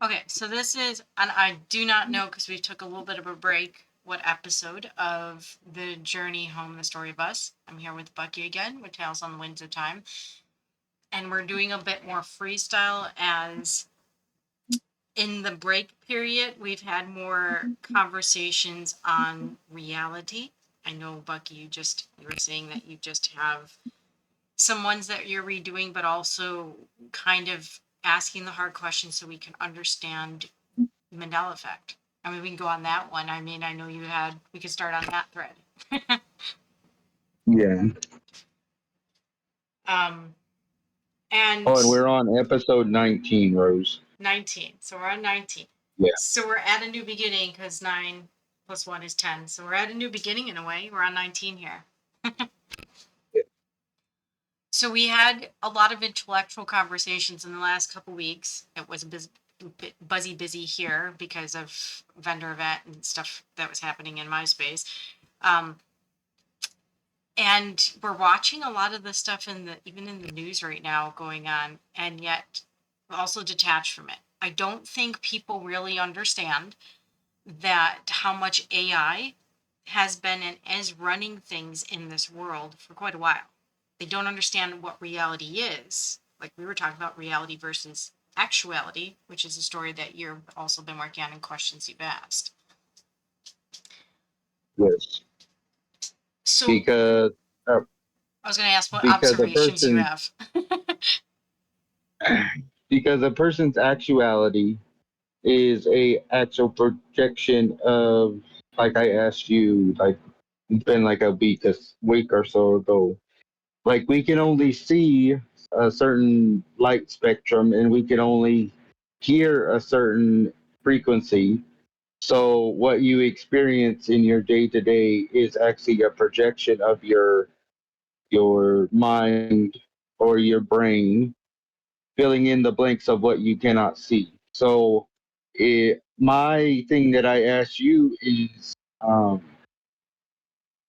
Okay, so this is, and I do not know because we took a little bit of a break, what episode of the Journey Home, the Story of Us. I'm here with Bucky again with Tales on the Winds of Time. And we're doing a bit more freestyle as in the break period, we've had more conversations on reality. I know, Bucky, you were saying that you just have some ones that you're redoing, but also kind of asking the hard questions so we can understand Mandela effect. I mean, we can go on that one. I mean, I know we could start on that thread. Yeah. um, Oh, and and we're on episode 19, Rose. 19. So we're on 19. Yeah. So we're at a new beginning because 9 plus 1 is 10. So we're at a new beginning in a way. We're on 19 here. So we had a lot of intellectual conversations in the last couple weeks. It was a bit busy here because of vendor event and stuff that was happening in my space. And we're watching a lot of the stuff even in the news right now going on, and yet also detached from it. I don't think people really understand that how much AI has been and is running things in this world for quite a while. They don't understand what reality is. Like we were talking about reality versus actuality, which is a story that you've also been working on in questions you've asked. Yes. So Because uh, I was going to ask what because a observations you person have. because a person's actuality is a actual projection of, like I asked you, like it's been like a week or so ago. Like we can only see a certain light spectrum and we can only hear a certain frequency. So what you experience in your day to day is actually a projection of your mind or your brain filling in the blanks of what you cannot see. So my thing that I ask you is, um,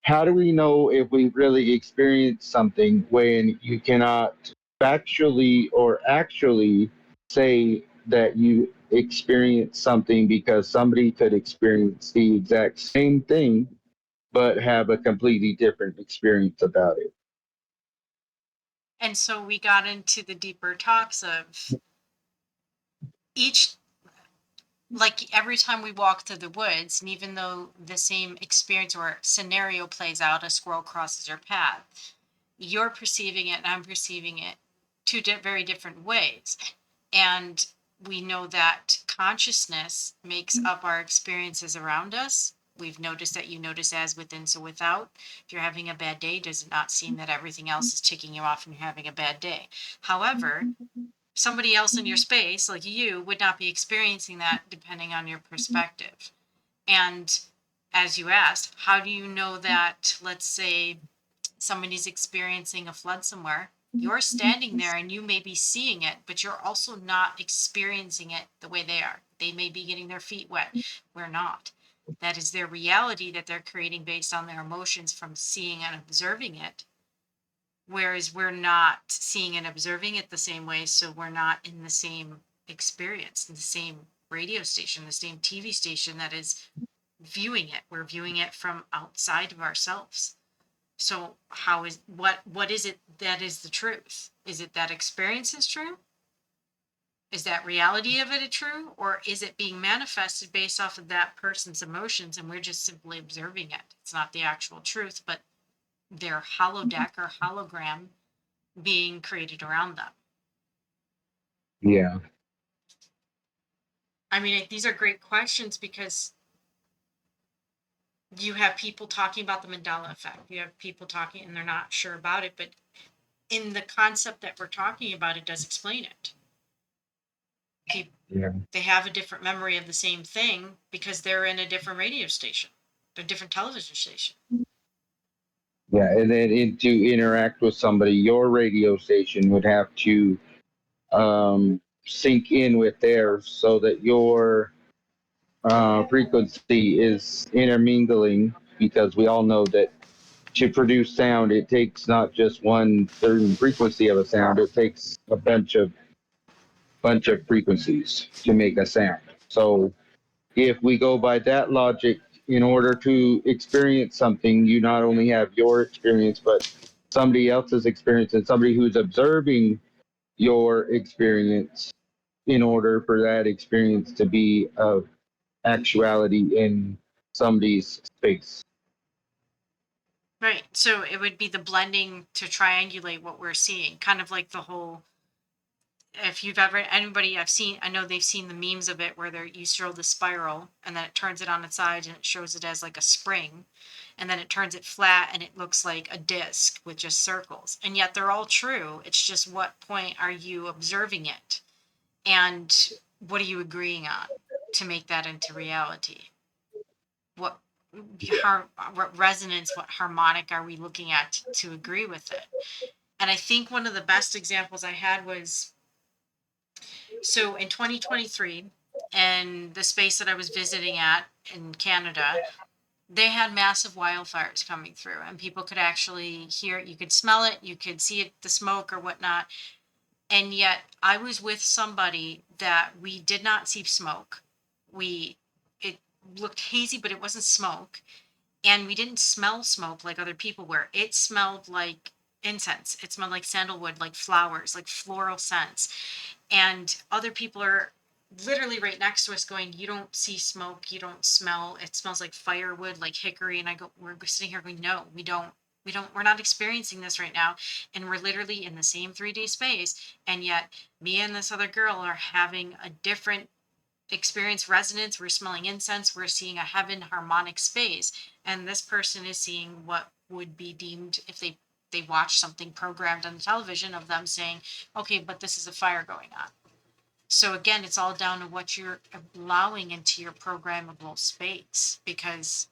how do we know if we really experience something when you cannot factually or actually say that you experience something, because somebody could experience the exact same thing but have a completely different experience about it? And so we got into the deeper talks of each, like every time we walk through the woods, and even though the same experience or scenario plays out, a squirrel crosses your path, you're perceiving it and I'm perceiving it two very different ways. And we know that consciousness makes up our experiences around us. We've noticed that you notice as within, so without. If you're having a bad day, does it not seem that everything else is ticking you off and you're having a bad day? However, somebody else in your space, like you, would not be experiencing that depending on your perspective. And as you asked, how do you know that, let's say, somebody's experiencing a flood somewhere? You're standing there and you may be seeing it, but you're also not experiencing it the way they are. They may be getting their feet wet. We're not. That is their reality that they're creating based on their emotions from seeing and observing it. Whereas we're not seeing and observing it the same way, so we're not in the same experience, in the same radio station, the same TV station that is viewing it. We're viewing it from outside of ourselves. So what is it that is the truth? Is it that experience is true? Is that reality of it true? Or is it being manifested based off of that person's emotions and we're just simply observing it? It's not the actual truth, but their holodeck or hologram being created around them. Yeah. I mean, these are great questions because you have people talking about the Mandela effect. You have people talking and they're not sure about it, but in the concept that we're talking about, it does explain it. Yeah. They have a different memory of the same thing because they're in a different radio station, a different television station. Yeah, and then to interact with somebody, your radio station would have to sync in with theirs so that your frequency is intermingling, because we all know that to produce sound, it takes not just one certain frequency of a sound, it takes a bunch of bunch of frequencies to make a sound. So if we go by that logic, in order to experience something, you not only have your experience, but somebody else's experience and somebody who's observing your experience in order for that experience to be of actuality in somebody's space. Right. So it would be the blending to triangulate what we're seeing, kind of like the whole. If you've ever anybody I've seen, I know they've seen the memes of it where you throw the spiral and then it turns it on its side and it shows it as like a spring, and then it turns it flat and it looks like a disc with just circles. And yet they're all true. It's just what point are you observing it, and what are you agreeing on to make that into reality? What what resonance, what harmonic are we looking at to agree with it? And I think one of the best examples I had was, so in 2023, in the space that I was visiting at in Canada, they had massive wildfires coming through, and people could actually hear it. You could smell it, you could see it, the smoke or whatnot. And yet, I was with somebody that we did not see smoke. It looked hazy, but it wasn't smoke. And we didn't smell smoke like other people were. It smelled like incense. It smelled like sandalwood, like flowers, like floral scents. And other people are literally right next to us going, you don't see smoke, you don't smell, it smells like firewood, like hickory. And I go, we're sitting here going, no, we're not experiencing this right now. And we're literally in the same 3D space. And yet me and this other girl are having a different experience resonance. We're smelling incense, we're seeing a heaven harmonic space. And this person is seeing what would be deemed, if they watch something programmed on the television of them saying, okay, but this is a fire going on. So again, it's all down to what you're allowing into your programmable space, because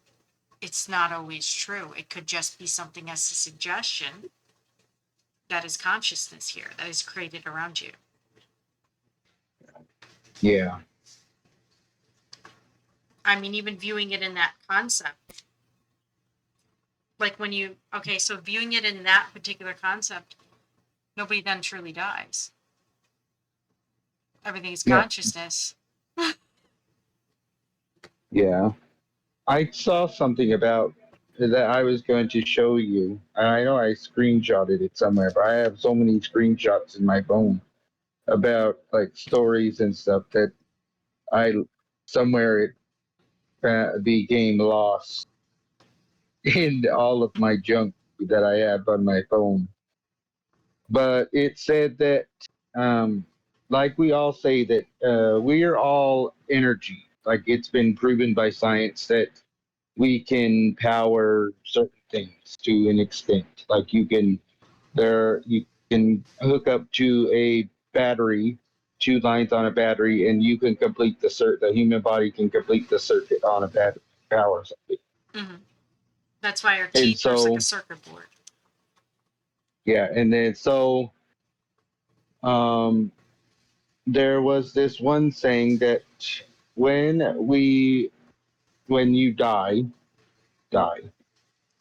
it's not always true. It could just be something as a suggestion that is consciousness here that is created around you. Yeah. I mean, even viewing it in that concept, like so viewing it in that particular concept, nobody then truly dies. Everything is Yeah. consciousness. Yeah. I saw something about that I was going to show you. I know I screenshotted it somewhere, but I have so many screenshots in my phone about like stories and stuff that I somewhere it became lost in all of my junk that I have on my phone. But it said that, um, like we all say, that we are all energy. Like it's been proven by science that we can power certain things to an extent. Like you can hook up to a battery, two lines on a battery, and you can complete the circuit. The human body can complete the circuit on a battery power something. Mm-hmm. That's why our And teeth are like a so, circuit board. yeah, and then so um, there was this one saying that when we when you die,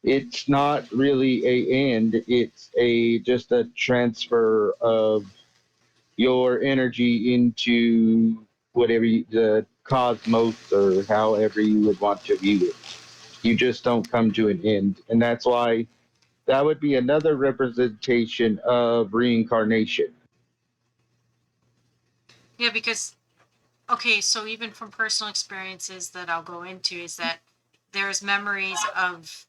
it's not really a end. It's a just a transfer of your energy into whatever the cosmos or however you would want to view it. You just don't come to an end, and that's why that would be another representation of reincarnation. Yeah, because okay, so even from personal experiences that I'll go into, is that there's memories of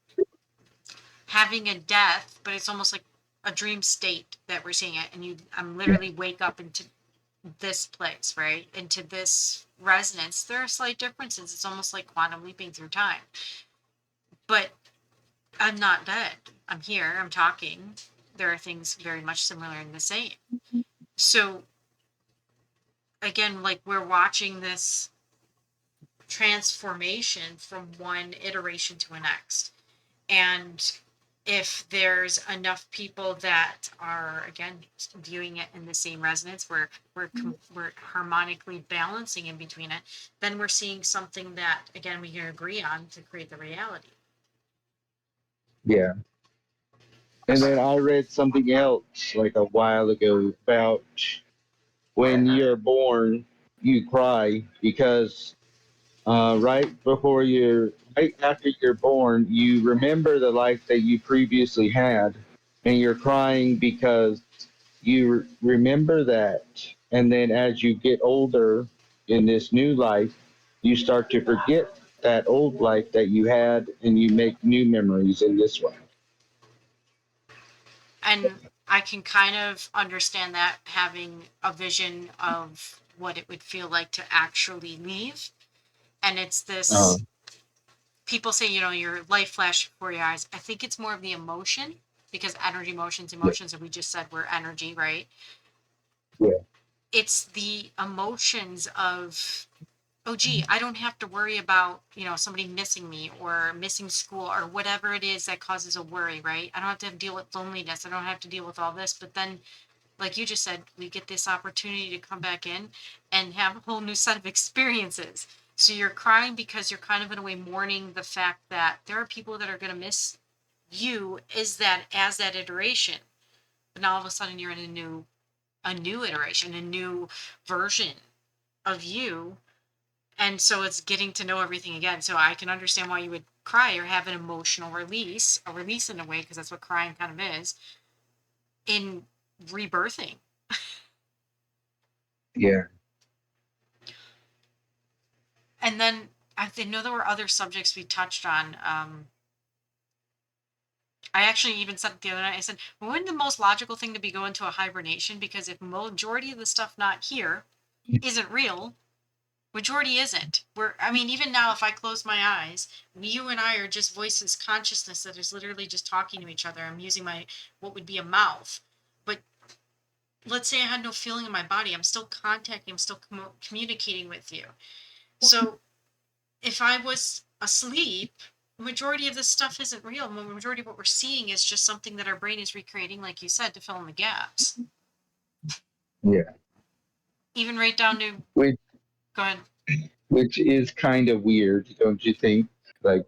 having a death, but it's almost like a dream state that we're seeing it, and I'm literally wake up into this place, right? Into this resonance. There are slight differences. It's almost like quantum leaping through time. But I'm not dead. I'm here, I'm talking. There are things very much similar and the same. So again, like we're watching this transformation from one iteration to the next. And if there's enough people that are again viewing it in the same resonance, we're harmonically balancing in between it, then we're seeing something that again we can agree on to create the reality. Yeah. And then I read something else like a while ago about when you're born, you cry because right after you're born, you remember the life that you previously had, and you're crying because you remember that. And then as you get older in this new life, you start to forget that old life that you had, and you make new memories in this one. And I can kind of understand that, having a vision of what it would feel like to actually leave. And it's Uh, this, people say, your life flashed before your eyes. I think it's more of the emotion, because energy, yeah, emotions, and we just said we're energy, right? yeah, It's the emotions of, oh gee, I don't have to worry about, somebody missing me or missing school or whatever it is that causes a worry, right? I don't have to deal with loneliness. I don't have to deal with all this. But then, like you just said, we get this opportunity to come back in and have a whole new set of experiences. So you're crying because you're kind of in a way mourning the fact that there are people that are going to miss you as that iteration. But now all of a sudden you're in a new iteration, a new version of you. And so it's getting to know everything again. So I can understand why you would cry or have an emotional release, a release in a way, because that's what crying kind of is, in rebirthing. yeah, And then I know there were other subjects we touched on. I actually even said it the other night. I said, well, wouldn't the most logical thing to be go into a hibernation? Because if majority of the stuff not here isn't real, majority isn't. I mean, even now, if I close my eyes, you and I are just voices, consciousness that is literally just talking to each other. I'm using what would be a mouth. But let's say I had no feeling in my body. I'm still contacting, I'm still communicating with you. So if I was asleep, majority of this stuff isn't real. The majority of what we're seeing is just something that our brain is recreating, like you said, to fill in the gaps. yeah. Even right down to, Which go ahead. which is kind of weird, don't you think? Like,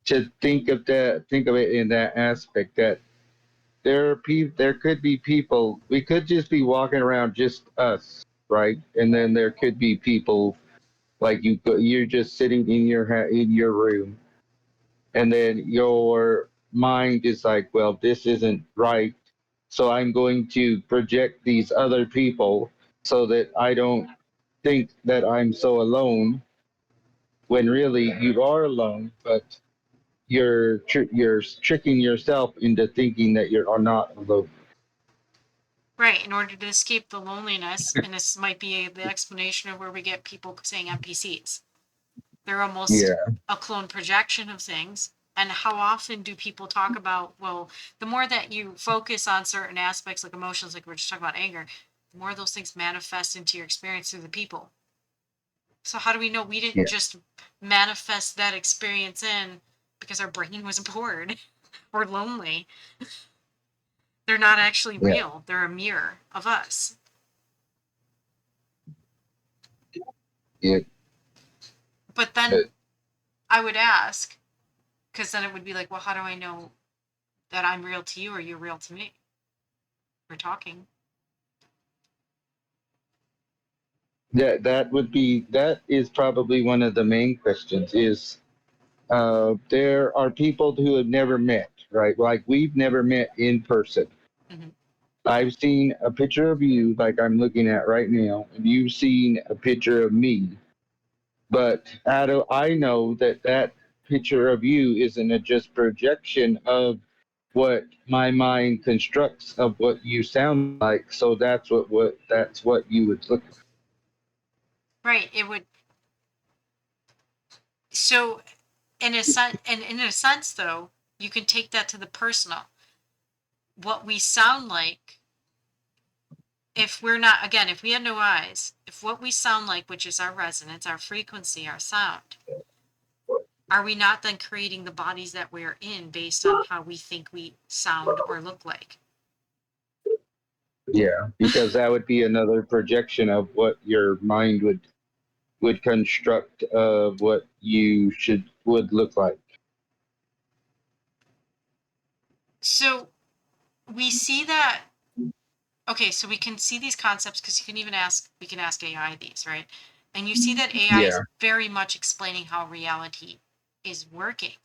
to think of it in that aspect, that there could be people, we could just be walking around just us, right? And then there could be people like you're just sitting in your room, and then your mind is like, well, this isn't right, so I'm going to project these other people so that I don't think that I'm so alone, when really you are alone, but you're tricking yourself into thinking that you are not alone. Right, in order to escape the loneliness, and this might be the explanation of where we get people saying NPCs. They're almost Yeah, a clone projection of things. And how often do people talk about, well, the more that you focus on certain aspects like emotions, like we are just talking about anger, the more those things manifest into your experience through the people. So how do we know we didn't yeah, just manifest that experience in because our brain was bored or lonely? They're not actually yeah, real. They're a mirror of us. yeah. But Uh, then I would ask, because then it would be like, well, how do I know that I'm real to you or you're real to me? We're talking. that is probably one of the main questions. Is there are people who have never met, right? Like, we've never met in person. Mm-hmm. I've seen a picture of you, like I'm looking at right now, and you've seen a picture of me. But I know that that picture of you isn't a just projection of what my mind constructs of what you sound like. So that's what you would look. Right. It would. So, in a sense, though, you can take that to the personal. What we sound like, if we're not, again, if we had no eyes, if what we sound like, which is our resonance, our frequency, our sound, are we not then creating the bodies that we're in based on how we think we sound or look like? Yeah, because that would be another projection of what your mind would construct of what you should would look like. So we see that. okay, so we can see these concepts because we can ask AI these, right? And you see that AI Yeah. is very much explaining how reality is working.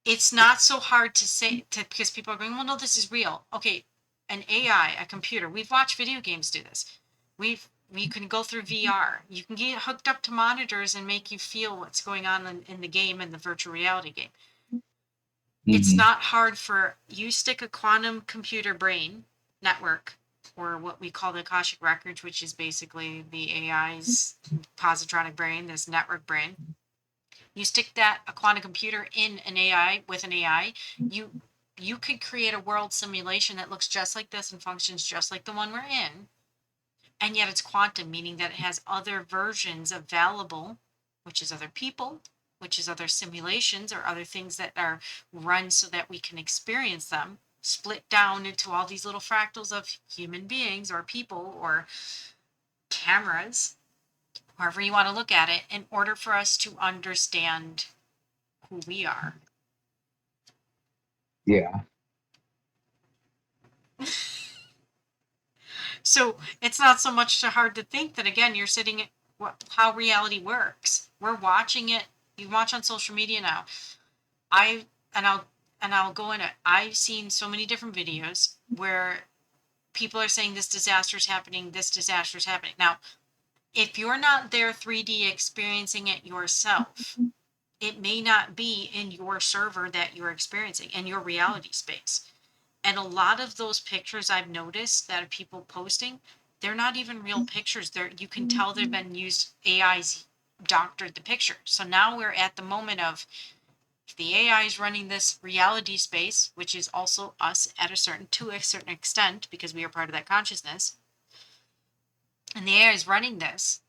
It's not so hard to say because people are going, well, no, this is real. Okay, an AI, a computer. We've watched video games do this. We can go through VR. You can get hooked up to monitors and make you feel what's going on in the game and the virtual reality game. It's Hmm. not hard for you stick a quantum computer brain network or what we call the Akashic records, which is basically the AI's positronic brain, this network brain. You stick that a quantum computer in an AI with an AI, you you could create a world simulation that looks just like this and functions just like the one we're in, and yet it's quantum, meaning that it has other versions available, which is other people, which is other simulations or other things that are run so that we can experience them, split down into all these little fractals of human beings or people or cameras, however you want to look at it, in order for us to understand who we are. Yeah. So it's not so much too hard to think that, again, you're sitting at how reality works. We're watching it. You watch on social media now. I and I'll go in it. I've seen so many different videos where people are saying this disaster is happening, this disaster is happening. Now, if you're not there 3D experiencing it yourself, it may not be in your server that you're experiencing in your reality space. And a lot of those pictures I've noticed that are people posting, they're not even real pictures. You can tell they've been used, AI's doctored the picture. So now we're at the moment of, if the AI is running this reality space, which is also us to a certain extent, because we are part of that consciousness, and the AI is running this,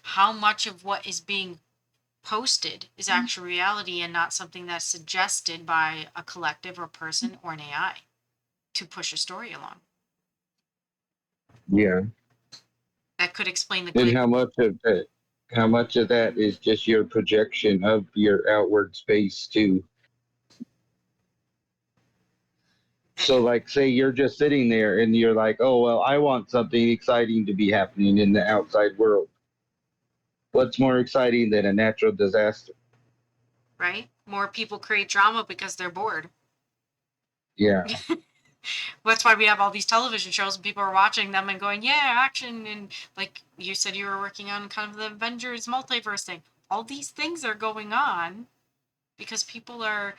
how much of what is being posted is actual reality and not something that's suggested by a collective or person or an AI to push a story along? Yeah. That could explain the And glitch. how much of that is just your projection of your outward space too? So, like, say you're just sitting there and you're like, oh, well, I want something exciting to be happening in the outside world. What's more exciting than a natural disaster? Right? More people create drama because they're bored. Yeah. That's why we have all these television shows and people are watching them and going, yeah, action. And like you said, you were working on kind of the Avengers multiverse thing. All these things are going on because people are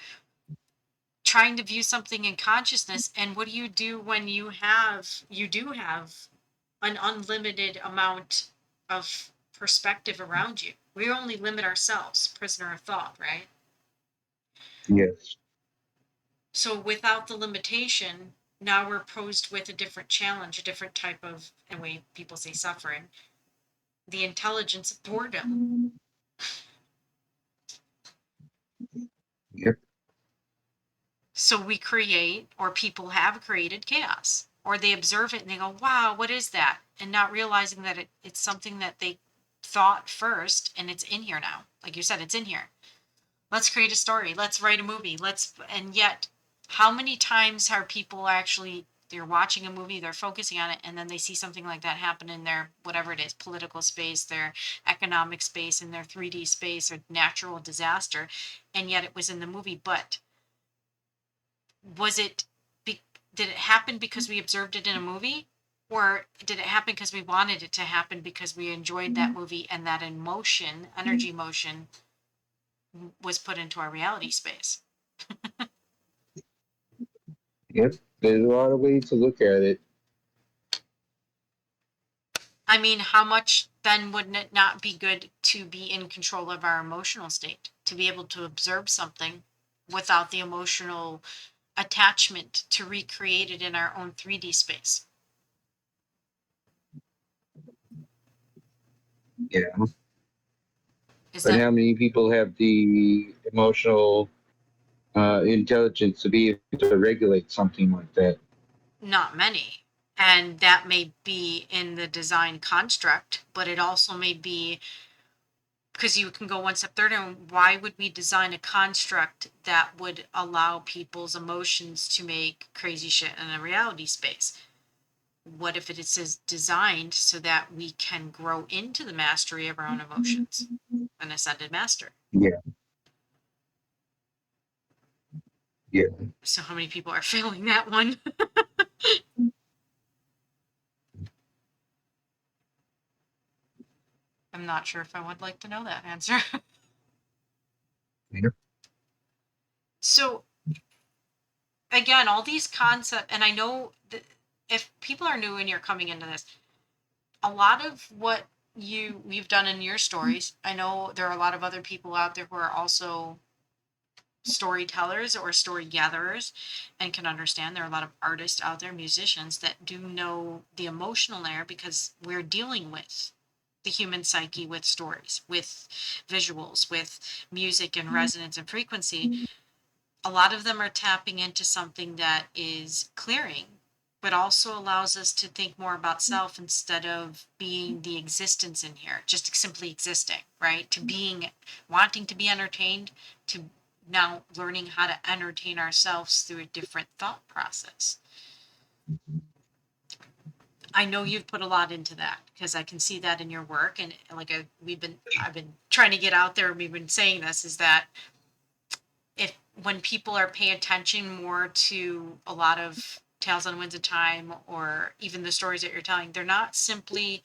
trying to view something in consciousness. And what do you do when you do have an unlimited amount of perspective around you? We only limit ourselves, prisoner of thought, right? Yes. So without the limitation, now we're posed with a different challenge, a different type of, in a way people say, suffering, the intelligence of boredom. Yep. So we create, or people have created chaos, or they observe it and they go, wow, what is that? And not realizing that it's something that they thought first and it's in here now. Like you said, it's in here. Let's create a story. Let's write a movie. And yet, how many times are people actually, they're watching a movie, they're focusing on it, and then they see something like that happen in their, whatever it is, political space, their economic space, in their 3D space, or natural disaster, and yet it was in the movie. But was it, did it happen because we observed it in a movie? Or did it happen because we wanted it to happen because we enjoyed that movie and that emotion, energy motion, was put into our reality space? Yep. There's a lot of ways to look at it. I mean, how much then wouldn't it not be good to be in control of our emotional state, to be able to observe something without the emotional attachment to recreate it in our own 3D space? Yeah. Is But that how many people have the emotional intelligence to be able to regulate something like that? not many? And that may be in the design construct, but it also may be because you can go one step further. And why would we design a construct that would allow people's emotions to make crazy shit in a reality space? what if it is designed so that we can grow into the mastery of our own emotions? An ascended master. Yeah. Yeah. So how many people are failing that one? I'm not sure if I would like to know that answer. Yeah. So again, all these concepts, and I know that if people are new and you're coming into this, a lot of what you've done in your stories, I know there are a lot of other people out there who are also storytellers or story gatherers and can understand. There are a lot of artists out there, musicians that do know the emotional layer because we're dealing with the human psyche with stories, with visuals, with music and resonance and frequency. A lot of them are tapping into something that is clearing, but also allows us to think more about self instead of being the existence in here, just simply existing, right? To being, wanting to be entertained, to now learning how to entertain ourselves through a different thought process. I know you've put a lot into that because I can see that in your work. And like I've been trying to get out there. We've been saying this is that if when people are paying attention more to a lot of Tales on Winds of Time or even the stories that you're telling, they're not simply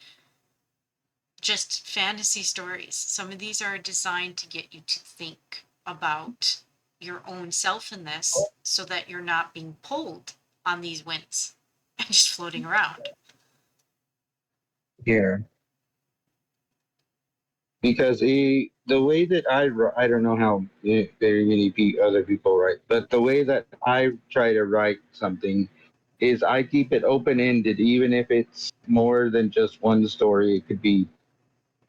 just fantasy stories. Some of these are designed to get you to think about your own self in this so that you're not being pulled on these winds and just floating around. Yeah. Because the way that I don't know how very many other people write, but the way that I try to write something is I keep it open ended, even if it's more than just one story. It could be,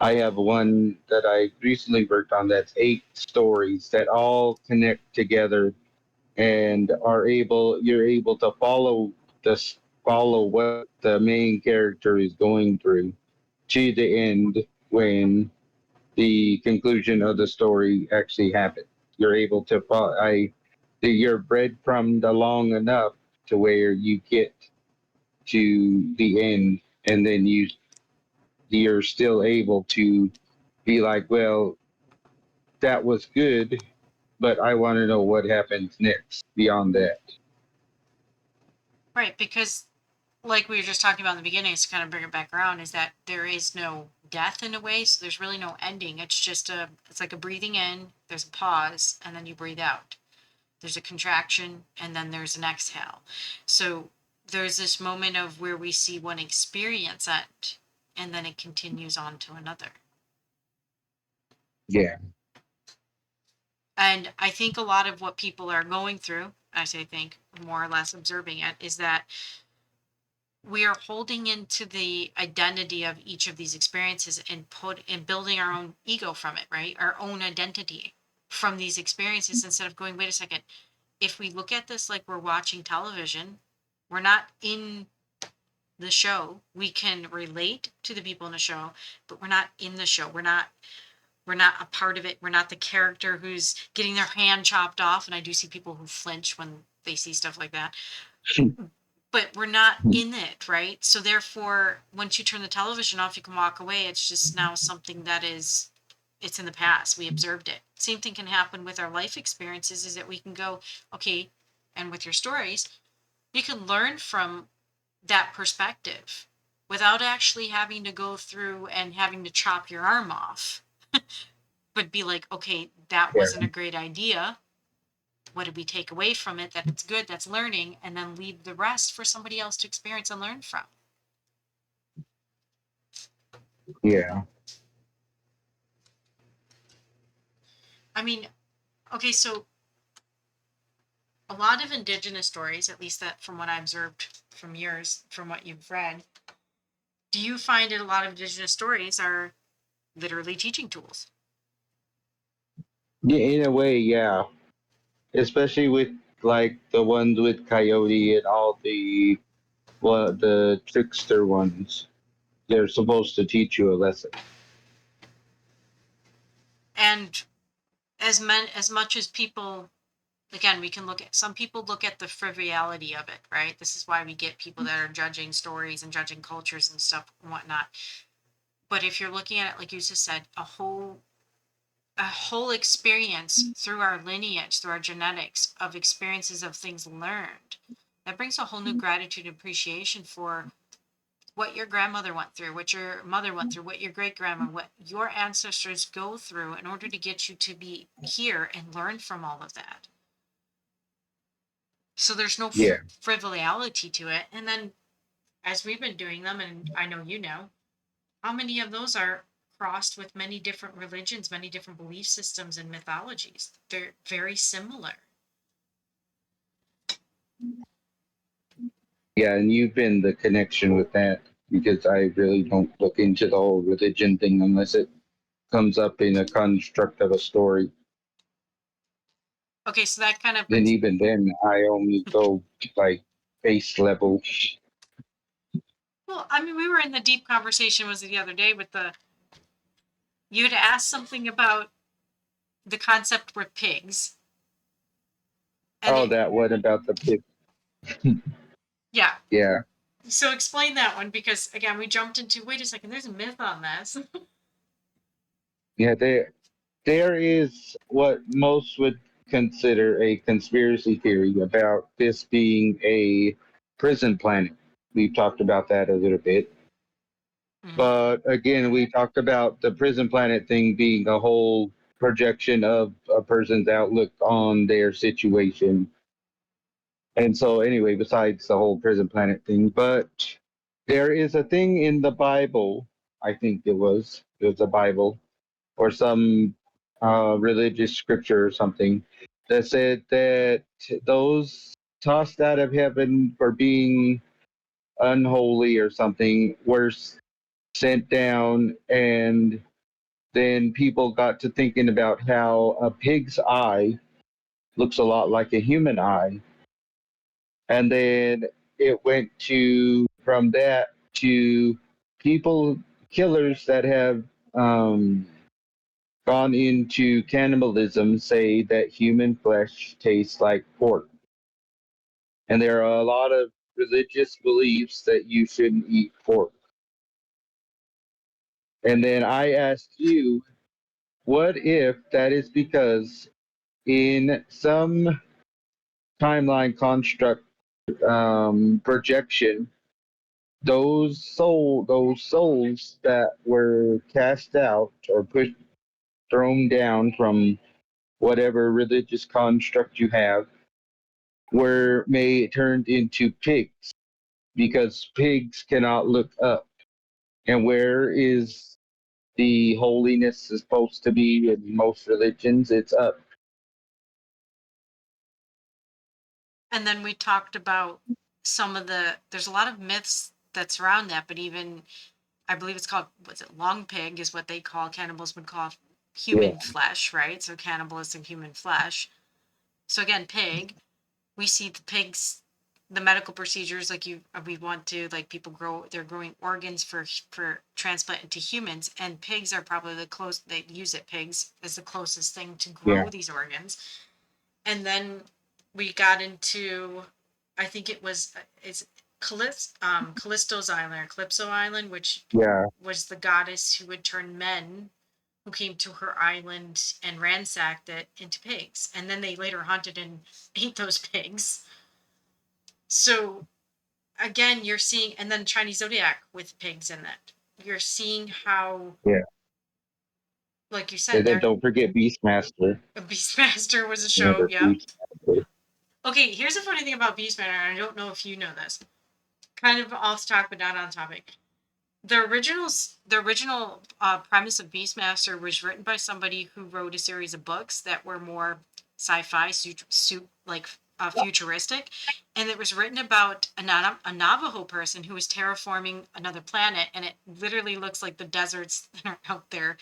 I have one that I recently worked on that's 8 stories that all connect together and you're able to this, follow what the main character is going through to the end when the conclusion of the story actually happened. You're able to follow, you're breadcrumbed along enough to where you get to the end, and then you're still able to be like, well, that was good, but I want to know what happens next beyond that. Right, because like we were just talking about in the beginning, to kind of bring it back around, is that there is no death in a way, so there's really no ending. It's just it's like a breathing in, there's a pause, and then you breathe out. There's a contraction, and then there's an exhale. So there's this moment of where we see one experience end, and then it continues on to another. Yeah, And I think a lot of what people are going through, I say think, more or less observing it, is that we are holding into the identity of each of these experiences and building our own ego from it, right? Our own identity from these experiences instead of going, wait a second, if we look at this like we're watching television, we're not in the show. We can relate to the people in the show, but we're not in the show. We're not a part of it. We're not the character who's getting their hand chopped off. And I do see people who flinch when they see stuff like that. But we're not in it, right? So therefore, once you turn the television off, you can walk away. It's just now something that it's in the past. We observed it. Same thing can happen with our life experiences, is that we can go, okay, and with your stories, you can learn from that perspective without actually having to go through and having to chop your arm off, but be like, okay, that yeah, wasn't a great idea. What did we take away from it? That it's good, that's learning, and then leave the rest for somebody else to experience and learn from. yeah, I mean, okay, so a lot of indigenous stories, at least that from what I observed from yours, from what you've read, do you find that a lot of indigenous stories are literally teaching tools? yeah. In a way, yeah. Especially with like the ones with Coyote and all the trickster ones. They're supposed to teach you a lesson. And as much as people again, we can look at, some people look at the frivolity of it, right? This is why we get people that are judging stories and judging cultures and stuff and whatnot. But if you're looking at it, like you just said, a whole experience through our lineage, through our genetics of experiences of things learned, that brings a whole new gratitude and appreciation for what your grandmother went through, what your mother went through, what your great grandma, what your ancestors go through in order to get you to be here and learn from all of that. So there's no Yeah. frivolity to it. And then as we've been doing them, and I know you know, how many of those are crossed with many different religions, many different belief systems and mythologies? They're very similar. Yeah, and you've been the connection with that because I really don't look into the whole religion thing unless it comes up in a construct of a story. Okay, so that kind of And brings, even then, I only go like base level. well, I mean, we were in the deep conversation, was it the other day with the, you had asked something about the concept with pigs. And Oh, it, that one about the pig. yeah. Yeah, So explain that one because again, we jumped into, wait a second, there's a myth on this. yeah. There is what most would consider a conspiracy theory about this being a prison planet. We've talked about that a little bit. Mhm. But again, we talked about the prison planet thing being a whole projection of a person's outlook on their situation. And so, anyway, besides the whole prison planet thing, but there is a thing in the Bible, I think it was a Bible or some religious scripture or something that said that those tossed out of heaven for being unholy or something were sent down, and then people got to thinking about how a pig's eye looks a lot like a human eye, and then it went to from that to people killers that have gone into cannibalism say that human flesh tastes like pork, and there are a lot of religious beliefs that you shouldn't eat pork. And then I asked you, what if that is because in some timeline construct projection, those souls that were cast out or pushed thrown down from whatever religious construct you have were made turned into pigs because pigs cannot look up. And where is the holiness supposed to be in most religions? It's up. And then we talked about some of the, there's a lot of myths that surround that, but even, I believe it's called, what's it, long pig is what they call, cannibals would call Yeah, human flesh, right? So cannibalistic human flesh. So again, pig, we see the pigs, the medical procedures, like we want to, like people grow, they're growing organs for transplant into humans, and pigs are probably the close, they use it, pigs is the closest thing to yeah, grow these organs. And then we got into, I think it was, it's Callisto's island or Calypso Island, which yeah, was the goddess who would turn men who came to her island and ransacked it into pigs. And then they later hunted and ate those pigs. So again, you're seeing, and then Chinese Zodiac with pigs in it. You're seeing how, yeah. like you said, And then there, don't forget Beastmaster. Beastmaster was a show. Remember Yep. Beastmaster? Okay, here's a funny thing about Beastmaster, and I don't know if you know this. Kind of off topic, but not on topic. The original premise of Beastmaster was written by somebody who wrote a series of books that were more sci-fi, like futuristic, and it was written about a Navajo person who was terraforming another planet, and it literally looks like the deserts that are out there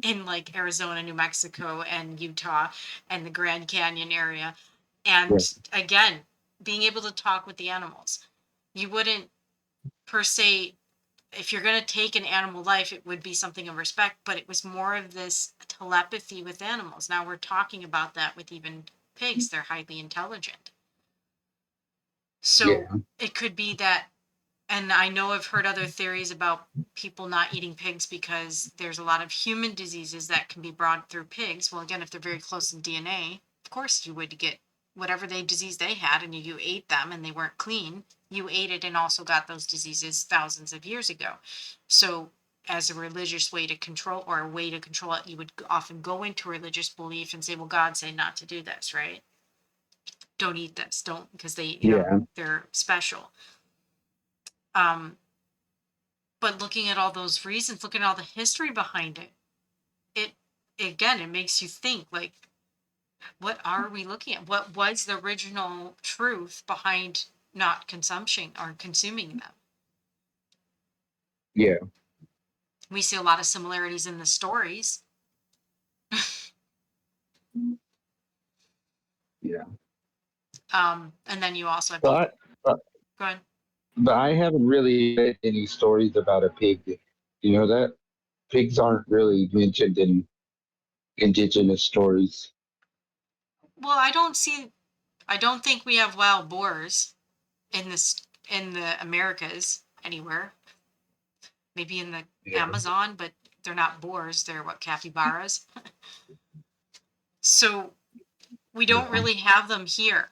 in like Arizona, New Mexico, and Utah, and the Grand Canyon area. Yeah, And again, being able to talk with the animals, you wouldn't per se, if you're going to take an animal life, it would be something of respect, but it was more of this telepathy with animals. Now we're talking about that with even pigs. They're highly intelligent. Yeah. So it could be that, and I know I've heard other theories about people not eating pigs because there's a lot of human diseases that can be brought through pigs. Well, again, if they're very close in DNA, of course you would get whatever disease they had, and you ate them and they weren't clean. You ate it and also got those diseases thousands of years ago. So as a religious way to control, or a way to control it, you would often go into religious belief and say, well, God said not to do this, right? Don't eat this, don't, because they, Yeah. they're special. Um, but looking at all those reasons, looking at all the history behind it, it again, it makes you think, like, what are we looking at? What was the original truth behind not consumption or consuming them? Yeah. We see a lot of similarities in the stories. Yeah. And then you also, I believe, But but, go ahead. but I haven't really read any stories about a pig. You know that pigs aren't really mentioned in indigenous stories. Well, I don't think we have wild boars in this, in the Americas anywhere. Maybe in the Yeah. Amazon, but they're not boars. They're what, capybaras. So we don't Yeah. really have them here.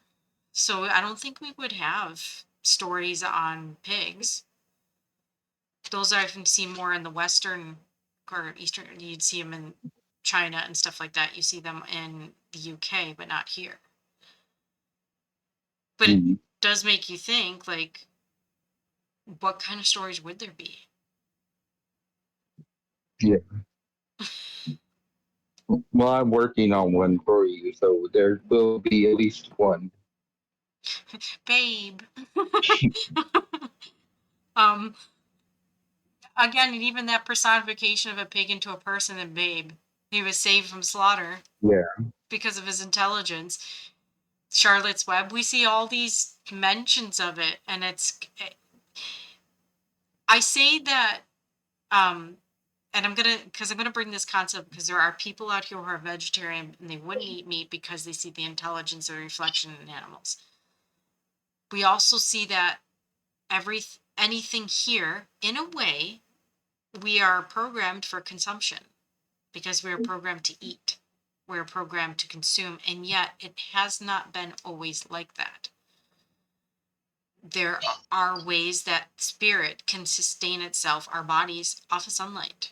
So I don't think we would have stories on pigs. Those I often see more in the Western or Eastern. You'd see them in China and stuff like that. You see them in the UK, but not here. But it Mhm. does make you think, like, what kind of stories would there be? Yeah. Well, I'm working on one for you, so there will be at least one. Babe. um, Again, and even that personification of a pig into a person and Babe. He was saved from slaughter Yeah. because of his intelligence. Charlotte's Web, we see all these mentions of it, and I say that, um, and I'm gonna bring this concept because there are people out here who are vegetarian and they wouldn't eat meat because they see the intelligence or reflection in animals. We also see that anything here, in a way, we are programmed for consumption because we are programmed to eat. We're programmed to consume, and yet it has not been always like that. There are ways that spirit can sustain itself, our bodies, off of sunlight,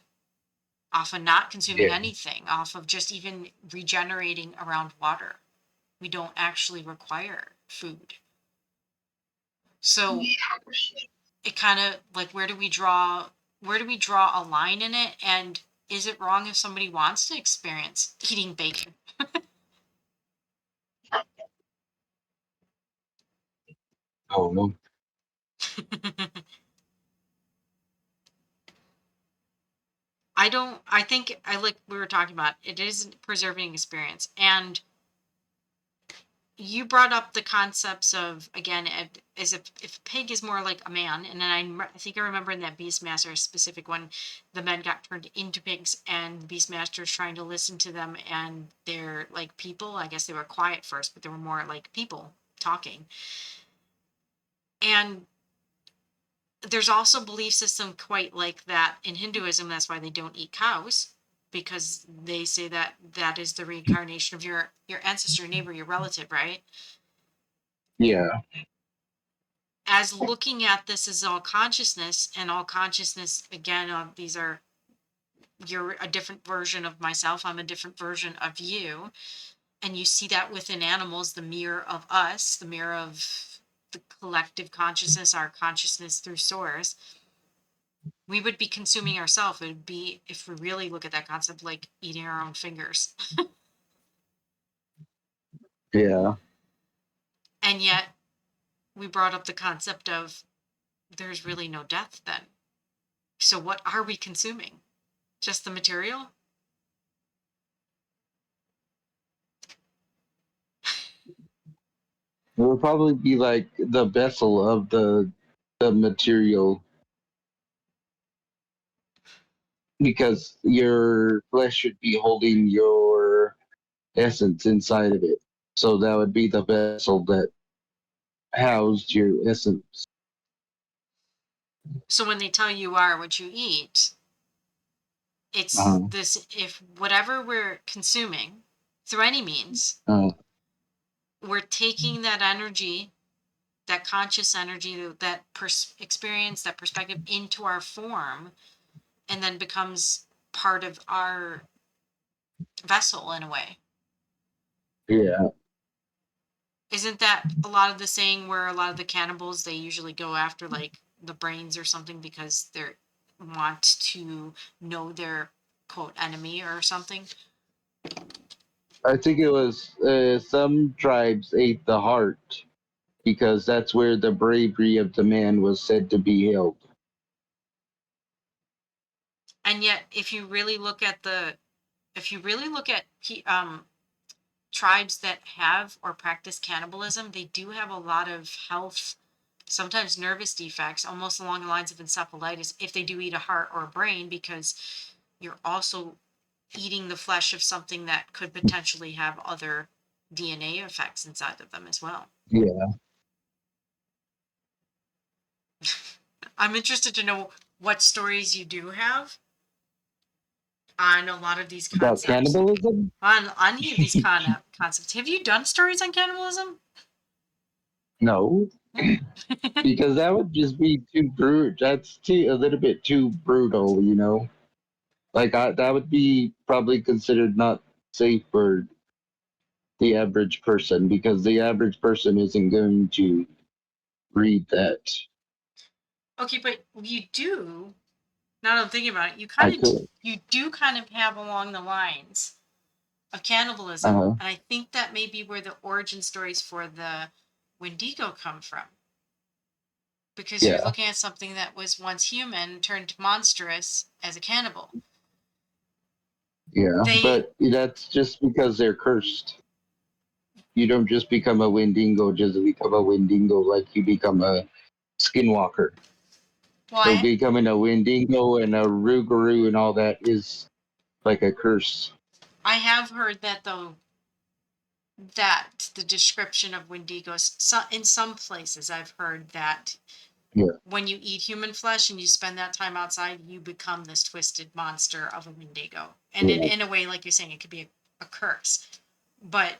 off of not consuming Yeah. anything, off of just even regenerating around water. We don't actually require food. So it kind of like, where do we draw a line in it? And is it wrong if somebody wants to experience eating bacon? Oh no. I think, I like we were talking about, it is preserving experience. And you brought up the concepts of, again, as if a pig is more like a man, and then I think I remember in that Beastmaster specific one, the men got turned into pigs, and the Beastmaster is trying to listen to them, and they're like people. I guess they were quiet first, but they were more like people talking. And there's also belief system quite like that in Hinduism. That's why they don't eat cows, because they say that that is the reincarnation of your ancestor, neighbor, your relative, right? Yeah. As looking at this as all consciousness, and all consciousness, again, these are, you're a different version of myself, I'm a different version of you, and you see that within animals, the mirror of us, the mirror of the collective consciousness, our consciousness through source. We would be consuming ourselves. It would be, if we really look at that concept, like eating our own fingers. Yeah. And yet we brought up the concept of, there's really no death then. So what are we consuming? Just the material? It would probably be like the vessel of the material because your flesh should be holding your essence inside of it. So that would be the vessel that housed your essence. So when they tell you are what you eat, it's Uh, this, if whatever we're consuming through any means, uh, we're taking that energy, that conscious energy, that experience, that perspective into our form, and then becomes part of our vessel in a way. yeah, Isn't that a lot of the saying where a lot of the cannibals, they usually go after like the brains or something because they want to know their quote enemy or something? I think it was some tribes ate the heart because that's where the bravery of the man was said to be held. And yet, if you really look at tribes that have or practice cannibalism, they do have a lot of health, sometimes nervous defects, almost along the lines of encephalitis, if they do eat a heart or a brain, because you're also eating the flesh of something that could potentially have other DNA effects inside of them as well. Yeah, I'm interested to know what stories you do have on a lot of these about concepts. cannibalism. On any of these concepts. Have you done stories on cannibalism? No, because that would just be too brutal. That's too a little bit too brutal, you know. Like that would be probably considered not safe for the average person because the average person isn't going to read that. Okay, but you do, now that I'm thinking about it, I could. you do kind of have along the lines of cannibalism, Uh, and I think that may be where the origin stories for the Wendigo come from. Because you're yeah, looking at something that was once human turned monstrous as a cannibal. yeah, They, but that's just because they're cursed. You don't just become a Wendigo just to become a Wendigo like you become a skinwalker. So well, becoming a Wendigo and a Rougarou and all that is like a curse. I have heard that though, that the description of Wendigos, in some places I've heard that Yeah, when you eat human flesh and you spend that time outside, you become this twisted monster of a Wendigo. And yeah, in a way, like you're saying, it could be a curse. But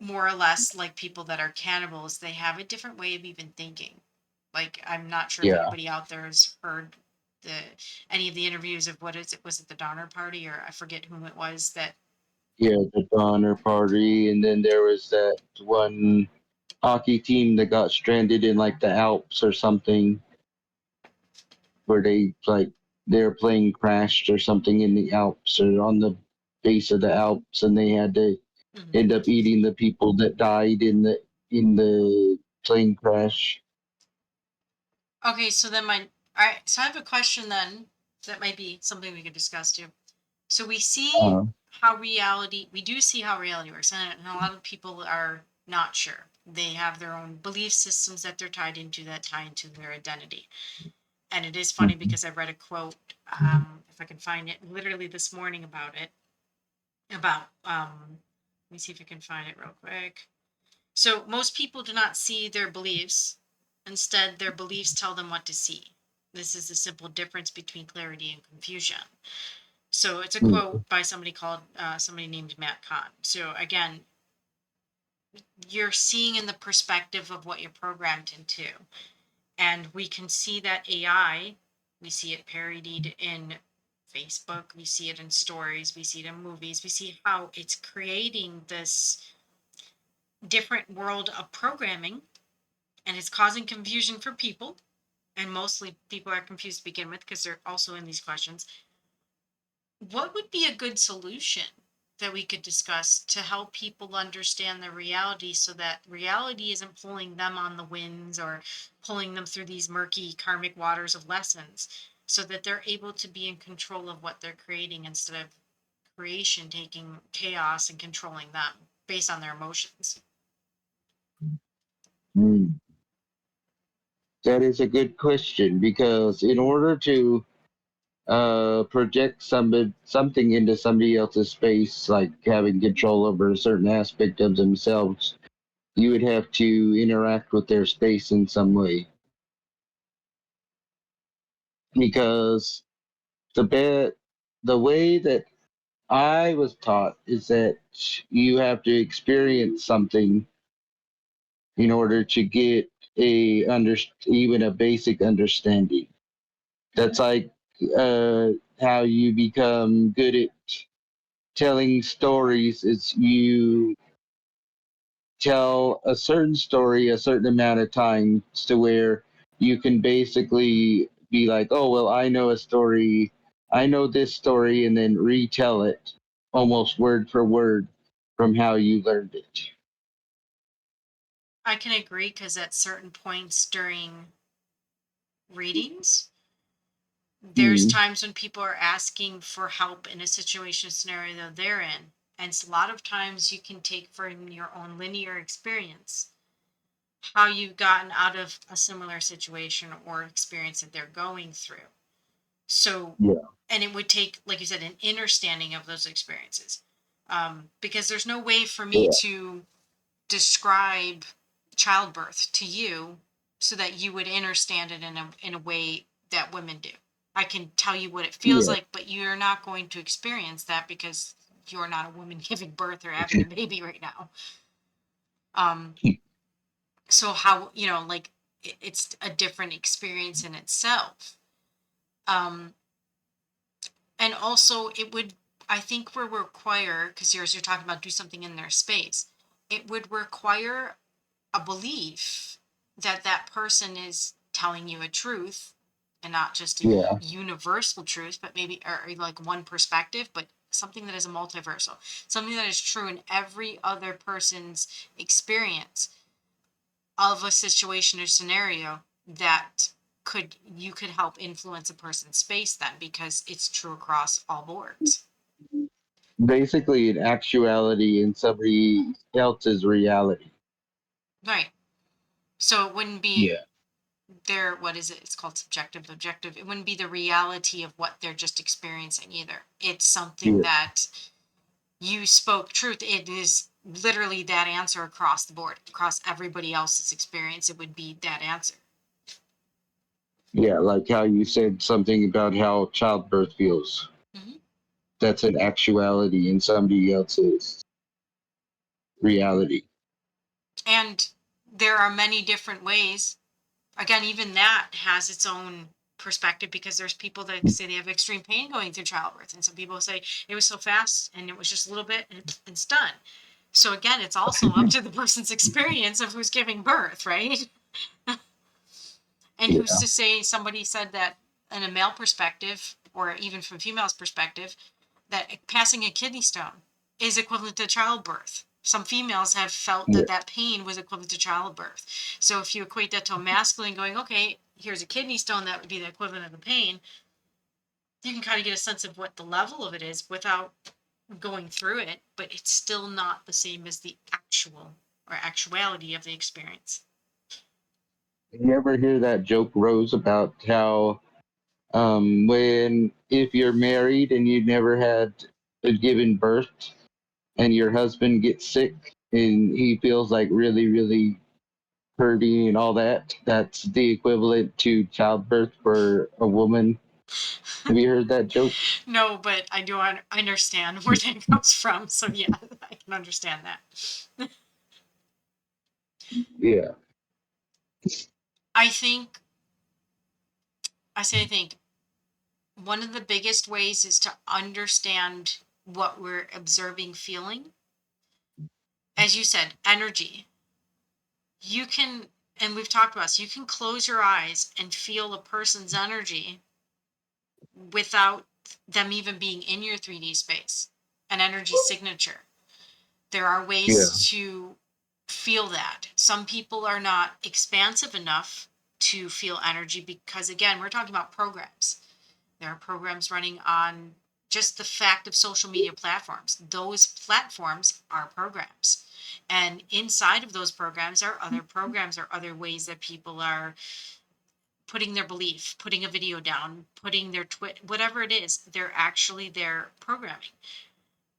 more or less, like people that are cannibals, they have a different way of even thinking. Like, I'm not sure if yeah, anybody out there has heard the any of the interviews of what is it? Was it the Donner Party, or I forget whom it was that. yeah. The Donner Party, and then there was that one hockey team that got stranded in like the Alps or something, where they like their plane crashed or something in the Alps or on the base of the Alps, and they had to Mhm. end up eating the people that died in the plane crash. Okay, so then all right, so I have a question then that might be something we could discuss too. So Uh, we do see how reality works, and a lot of people are not sure. They have their own belief systems that they're tied into that tie into their identity. And it is funny because I read a quote, if I can find it, literally this morning about it. About let me see if I can find it real quick. So most people do not see their beliefs. Instead, their beliefs tell them what to see. This is the simple difference between clarity and confusion. So it's a quote by somebody named Matt Kahn. So again, you're seeing in the perspective of what you're programmed into. And we can see that AI, we see it parodied in Facebook, we see it in stories, we see it in movies, we see how it's creating this different world of programming, and it's causing confusion for people. And mostly people are confused to begin with because they're also in these questions. What would be a good solution that we could discuss to help people understand the reality so that reality isn't pulling them on the winds or pulling them through these murky karmic waters of lessons, so that they're able to be in control of what they're creating instead of creation taking chaos and controlling them based on their emotions? mm, that is a good question because in order to project something into somebody else's space, like having control over a certain aspect of themselves, you would have to interact with their space in some way. Because the way that I was taught is that you have to experience something in order to get even a basic understanding. That's like how you become good at telling stories. Is you tell a certain story a certain amount of times to where you can basically be like, oh well, I know a story, I know this story, and then retell it almost word for word from how you learned it. I can agree because at certain points during readings, there's Mm, times when people are asking for help in a situation scenario that they're in. And a lot of times you can take from your own linear experience how you've gotten out of a similar situation or experience that they're going through. So, yeah, and it would take, like you said, an understanding of those experiences. Because there's no way for me yeah, to describe childbirth to you so that you would understand it in a way that women do. I can tell you what it feels yeah. like, but you're not going to experience that because you're not a woman giving birth or having a baby right now. Um, so how, like it's a different experience in itself. Um, and also it would, I think, would require, because you're talking about do something in their space, it would require a belief that that person is telling you a truth and not just a Yeah, universal truth, but maybe or like one perspective, but something that is a multiversal, something that is true in every other person's experience of a situation or scenario that you could help influence a person's space then because it's true across all boards. basically an actuality in somebody else's reality. Right. So it wouldn't be Yeah, their, what is it, it's called subjective objective, it wouldn't be the reality of what they're just experiencing either. It's something yeah, that you spoke truth. It is literally that answer across the board, across everybody else's experience. It would be that answer. yeah. Like how you said something about how childbirth feels. Hmm. That's an actuality in somebody else's reality. And there are many different ways. Again, even that has its own perspective because there's people that say they have extreme pain going through childbirth, and some people say it was so fast and it was just a little bit and it's done. So again, it's also up to the person's experience of who's giving birth, right? And who's Yeah, to say somebody said that in a male perspective or even from female's perspective that passing a kidney stone is equivalent to childbirth. Some females have felt yeah, that that pain was equivalent to childbirth. So if you equate that to a masculine going, okay, here's a kidney stone, that would be the equivalent of the pain, you can kind of get a sense of what the level of it is without going through it, but it's still not the same as the actual or actuality of the experience. you ever hear that joke, Rose, about how when if you're married and you never had given birth and your husband gets sick and he feels like really, really hurting and all that, that's the equivalent to childbirth for a woman. Have you heard that joke? No, but I do understand where that comes from. So yeah, I can understand that. Yeah, I think, I think one of the biggest ways is to understand what we're observing, feeling. As you said, energy. You can, and we've talked about this, you can close your eyes and feel a person's energy without them even being in your 3D space, an energy signature. There are yeah, ways to feel that. Some people are not expansive enough to feel energy because, again, we're talking about programs. There are programs running on just the fact of social media platforms. Those platforms are programs. And inside of those programs are other ways that people are putting their belief, putting a video down, putting their whatever it is, they're actually their programming.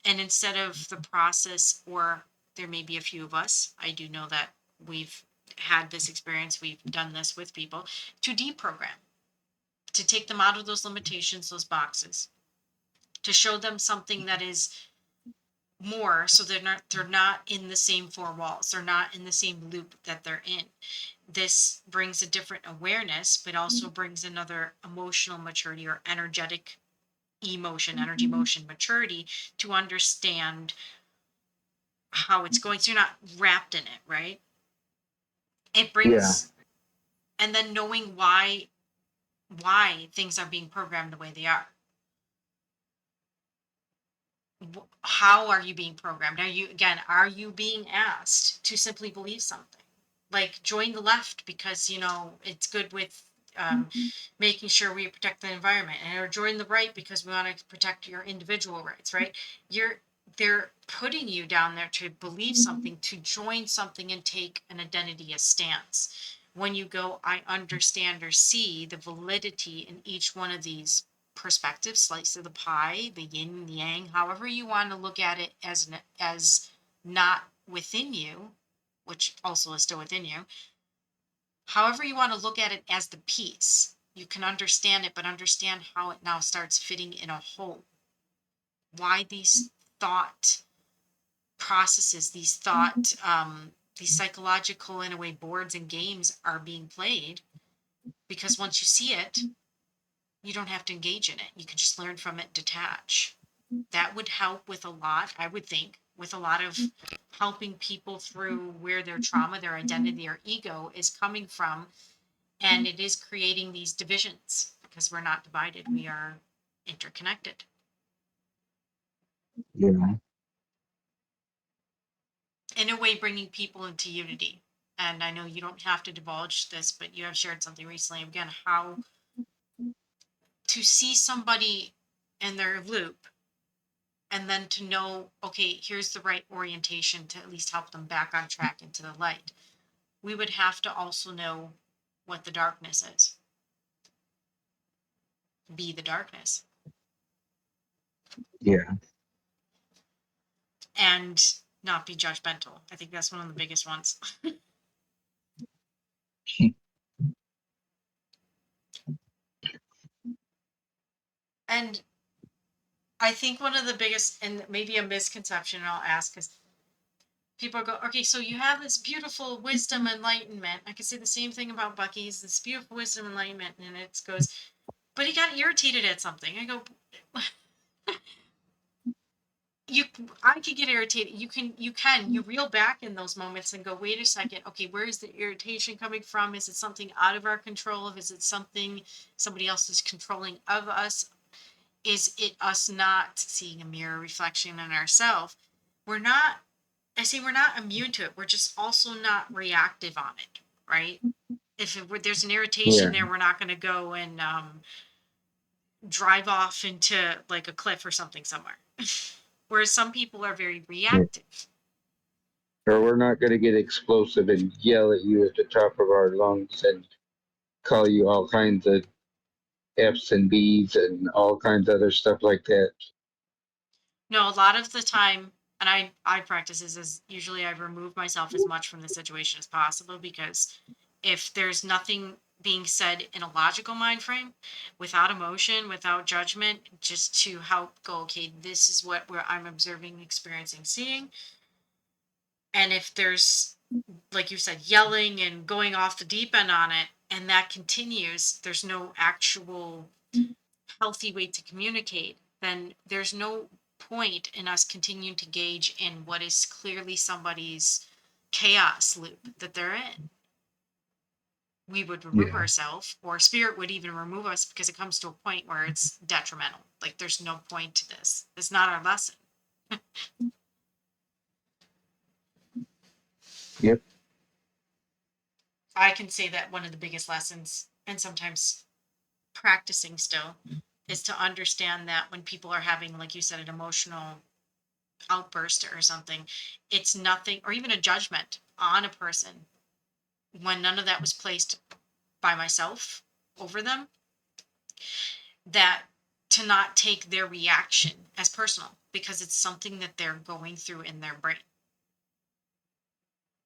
And instead of the process, or there may be a few of us, I do know that we've had this experience, we've done this with people, to deprogram, to take them out of those limitations, those boxes, to show them something that is more, so they're not in the same four walls, they're not in the same loop that they're in. This brings a different awareness, but also brings another emotional maturity, or energetic energy motion maturity, to understand how it's going, so you're not wrapped in it, right? It Yeah. brings, and then knowing why things are being programmed the way they are. How are you being programmed? Are you being asked to simply believe something, like join the left because it's good with making sure we protect the environment, or join the right because we want to protect your individual rights, right? They're putting you down there to believe something, to join something and take an identity, a stance. When you go, I understand or see the validity in each one of these perspectives, slice of the pie, the yin and the yang, however you want to look at it, as not within you, which also is still within you. However you want to look at it as the piece, you can understand it, but understand how it now starts fitting in a whole. Why these thought processes, these psychological, in a way, boards and games are being played, because once you see it, you don't have to engage in it. You can just learn from it, detach. That would help with a lot, I would think, with a lot of helping people through where their trauma, their identity, or ego is coming from. And it is creating these divisions, because we're not divided, we are interconnected. Yeah. In a way, bringing people into unity. And I know you don't have to divulge this, but you have shared something recently, again, how to see somebody in their loop, and then to know, okay, here's the right orientation to at least help them back on track into the light. We would have to also know what the darkness is. Be the darkness. Yeah. And not be judgmental. I think that's one of the biggest ones. And I think one of the biggest, and maybe a misconception I'll ask, is people go, okay, so you have this beautiful wisdom, enlightenment. I could say the same thing about Bucky's, this beautiful wisdom, enlightenment, and it goes, but he got irritated at something. I go, you, I could get irritated. You reel back in those moments and go, wait a second, okay, where is the irritation coming from? Is it something out of our control? Is it something somebody else is controlling of us? Is it us not seeing a mirror reflection in ourselves? We're not, I say we're not immune to it. We're just also not reactive on it, right? If there's an irritation Yeah. there, we're not going to go and drive off into like a cliff or something somewhere. Whereas some people are very Yeah. reactive. Or we're not going to get explosive and yell at you at the top of our lungs and call you all kinds of F's and B's and all kinds of other stuff like that. No, a lot of the time, and I practice this, is usually I remove myself as much from the situation as possible, because if there's nothing being said in a logical mind frame, without emotion, without judgment, just to help go, okay, this is what I'm observing, experiencing, seeing. And if there's, like you said, yelling and going off the deep end on it, and that continues, there's no actual healthy way to communicate, then there's no point in us continuing to gauge in what is clearly somebody's chaos loop that they're in. We would remove Yeah. ourselves, or spirit would even remove us, because it comes to a point where it's detrimental. Like, there's no point to this. It's not our lesson. Yep. I can say that one of the biggest lessons, and sometimes practicing still, is to understand that when people are having, like you said, an emotional outburst or something, it's nothing, or even a judgment on a person, when none of that was placed by myself, over them, that to not take their reaction as personal because it's something that they're going through in their brain,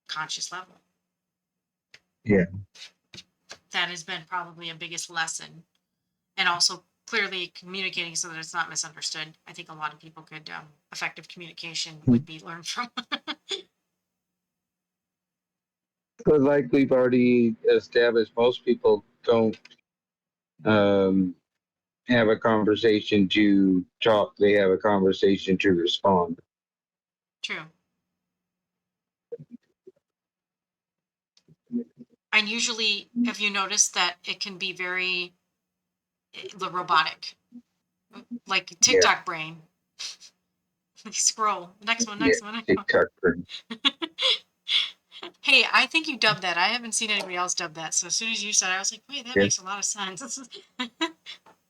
conscious level. Yeah. That has been probably a biggest lesson, and also clearly communicating so that it's not misunderstood. I think a lot of people could effective communication would be learned from. But like we've already established, most people don't um, have a conversation to talk. They have a conversation to respond. True. And usually, have you noticed that it can be very robotic, like Yeah. TikTok brain? Scroll, next one, Yeah. next one, next one. TikTok. Hey, I think you dubbed that. I haven't seen anybody else dub that. So as soon as you said it, I was like, wait, that Yeah. makes a lot of sense.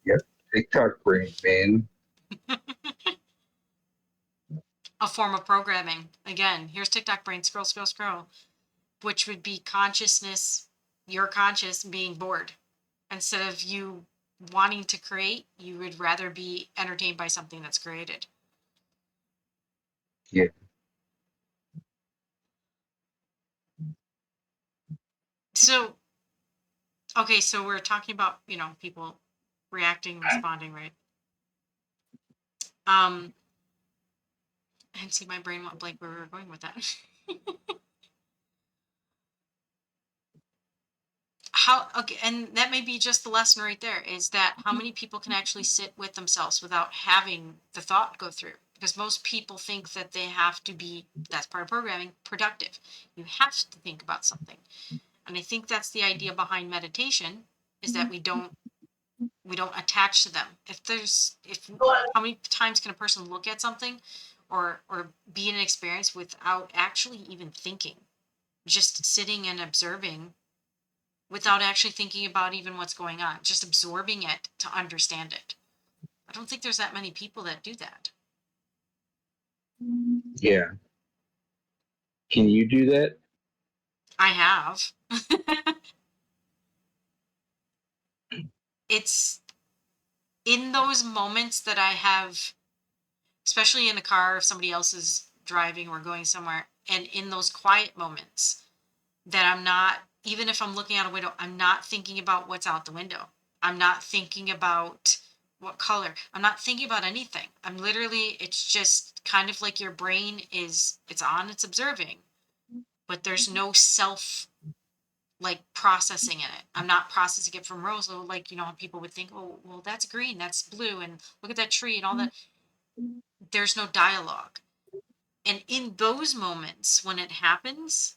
Yep. TikTok brain, man. A form of programming. Again, here's TikTok brain, scroll, scroll, scroll, which would be consciousness, your conscious being bored. Instead of you wanting to create, you would rather be entertained by something that's created. Yeah. So, okay, so we're talking about, people reacting, responding, right? And see, my brain went blank where we were going with that. How, okay, and that may be just the lesson right there, is that how many people can actually sit with themselves without having the thought go through? Because most people think that they have to be, that's part of programming, productive. You have to think about something. And I think that's the idea behind meditation, is that we don't attach to them. If how many times can a person look at something or be in an experience without actually even thinking, just sitting and observing without actually thinking about even what's going on, just absorbing it to understand it? I don't think there's that many people that do that. Yeah. Can you do that? I have. It's in those moments that I have, especially in a car, if somebody else is driving or going somewhere, and in those quiet moments that I'm not, even if I'm looking out a window, I'm not thinking about what's out the window. I'm not thinking about what color. I'm not thinking about anything. I'm literally, it's just kind of like your brain it's on, it's observing, but there's no self like processing in it. I'm not processing it from rows. So like, how people would think, oh, well, that's green, that's blue, and look at that tree and all that. There's no dialogue. And in those moments when it happens,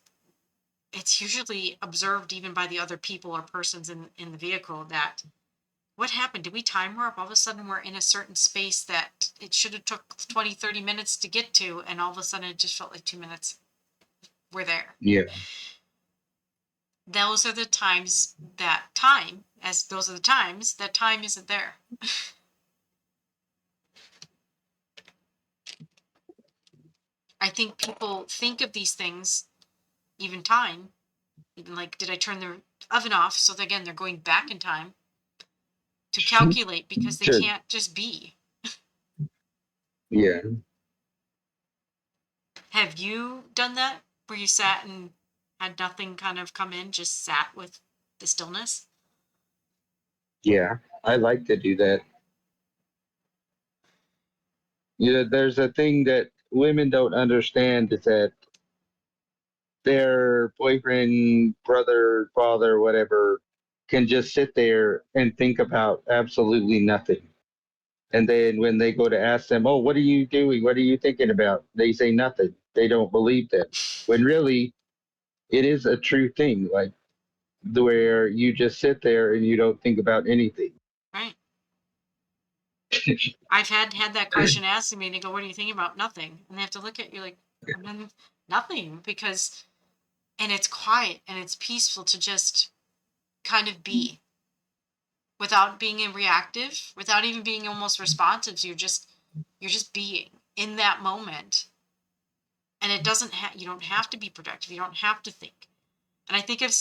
it's usually observed even by the other people or persons in the vehicle, that what happened? Did we time warp? All of a sudden we're in a certain space that it should have took 20, 30 minutes to get to, and all of a sudden it just felt like 2 minutes. We're there. Yeah. Those are the times that time, as those are the times that time isn't there. I think people think of these things, even time, even like, did I turn the oven off? So again, they're going back in time to calculate because they Sure. can't just be. Yeah. Have you done that where you sat and had nothing kind of come in, just sat with the stillness? Yeah. I like to do that. There's a thing that women don't understand is that their boyfriend, brother, father, whatever, can just sit there and think about absolutely nothing. And then when they go to ask them, oh, what are you doing? What are you thinking about? They say nothing. They don't believe them. When really, it is a true thing, like where you just sit there and you don't think about anything. Right. I've had that question asked to me, and they go, "What are you thinking about?" Nothing, and they have to look at you like, "I'm done nothing," because, and it's quiet and it's peaceful to just kind of be without being reactive, without even being almost responsive. So you're just being in that moment, and it doesn't you don't have to be productive. You don't have to think. And I think I've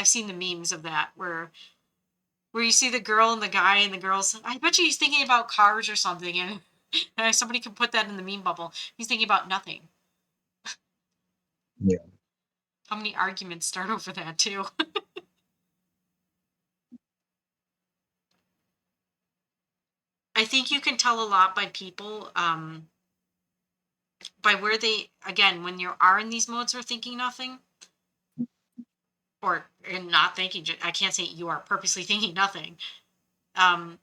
seen the memes of that where where you see the girl and the guy, and the girl's, I bet you he's thinking about cars or something, and somebody can put that in the meme bubble. He's thinking about nothing. Yeah. How many arguments start over that too? I think you can tell a lot by people, by where they, again, when you are in these modes or thinking nothing, or and not thinking. I can't say you are purposely thinking nothing. Um,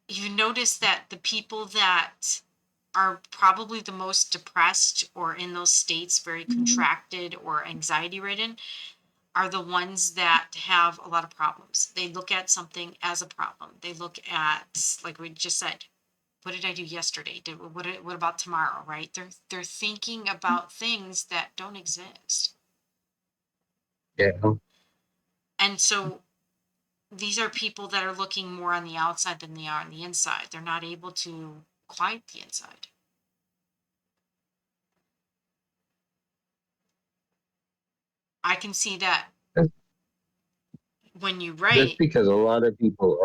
you notice that the people that are probably the most depressed or in those states, very contracted or anxiety ridden, are the ones that have a lot of problems. They look at something as a problem. They look at, like we just said, what did I do yesterday? What about tomorrow? Right? They're thinking about things that don't exist. Yeah. And so these are people that are looking more on the outside than they are on the inside. They're not able to quiet the inside. I can see that That's, when you that's write. because a lot of people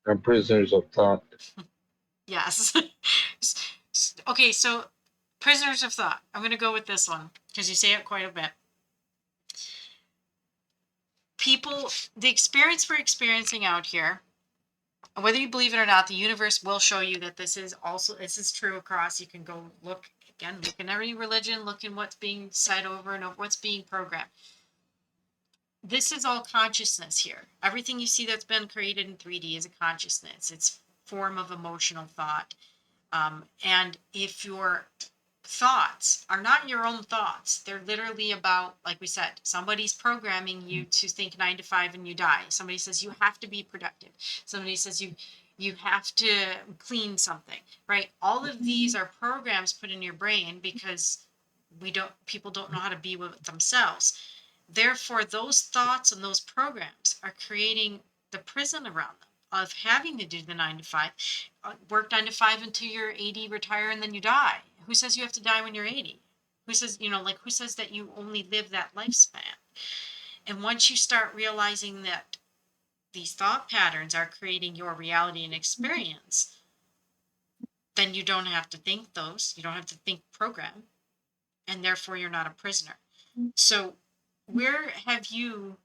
are prisoners of thought. Yes. Okay, so prisoners of thought. I'm going to go with this one because you say it quite a bit. People, the experience we're experiencing out here, whether you believe it or not, the universe will show you that this is true across. You can go look again, look in every religion, look in what's being said over and over, what's being programmed. This is all consciousness here. Everything you see that's been created in 3D is a consciousness. It's form of emotional thought. And if your thoughts are not your own thoughts, they're literally about, like we said, somebody's programming you to think 9 to 5 and you die. Somebody says you have to be productive. Somebody says you have to clean something, right? All of these are programs put in your brain because people don't know how to be with themselves. Therefore, those thoughts and those programs are creating the prison around them of having to do the 9 to 5, work 9 to 5 until you're 80, retire, and then you die. Who says you have to die when you're 80? Who says, who says that you only live that lifespan? And once you start realizing that these thought patterns are creating your reality and experience, then you don't have to think those. You don't have to think program, and therefore you're not a prisoner. So, where have you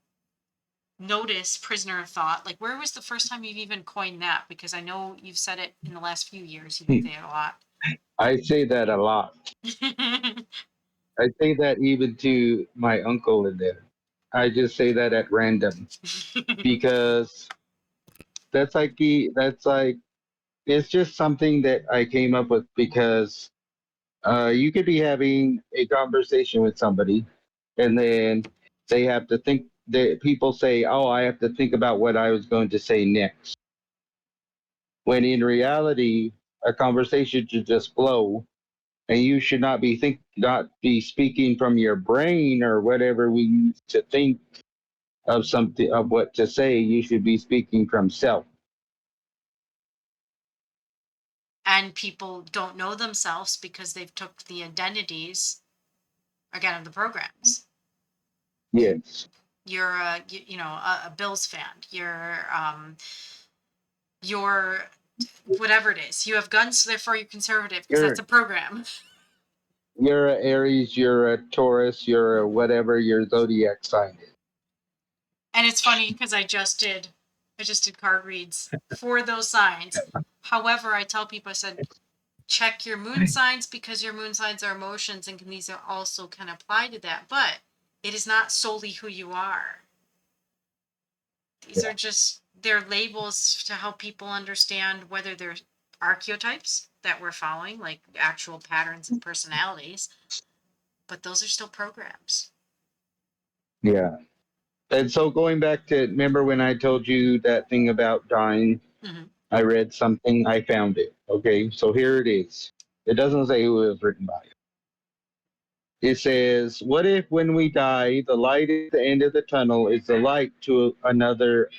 notice prisoner of thought? Like, where was the first time you've even coined that? Because I know you've said it in the last few years. You say it a lot. I say that a lot. I say that even to my uncle in there. I just say that at random because that's like it's just something that I came up with because you could be having a conversation with somebody and then they have to think that people say, "Oh, I have to think about what I was going to say next." When in reality, a conversation should just flow and you should not be speaking from your brain or whatever we use to think of something of what to say. You should be speaking from self. And people don't know themselves because they've took the identities, again, of the programs. Yes. You're a Bills fan. You're whatever it is. You have guns, so therefore you're conservative because that's You're a program. you're a Aries, you're a Taurus, you're a whatever your zodiac sign is. And it's funny because I just did card reads for those signs. However, I tell people, I said, check your moon signs because your moon signs are emotions and these are also can apply to that. But it is not solely who you are. These are Yeah. just, they're labels to help people understand whether they're archetypes that we're following, like actual patterns and personalities, but those are still programs. Yeah. And so going back to remember when I told you that thing about dying, Mm-hmm. I read something, I found it. Okay, so here it is. It doesn't say who it was written by. It says, "What if when we die, the light at the end of the tunnel is the light to another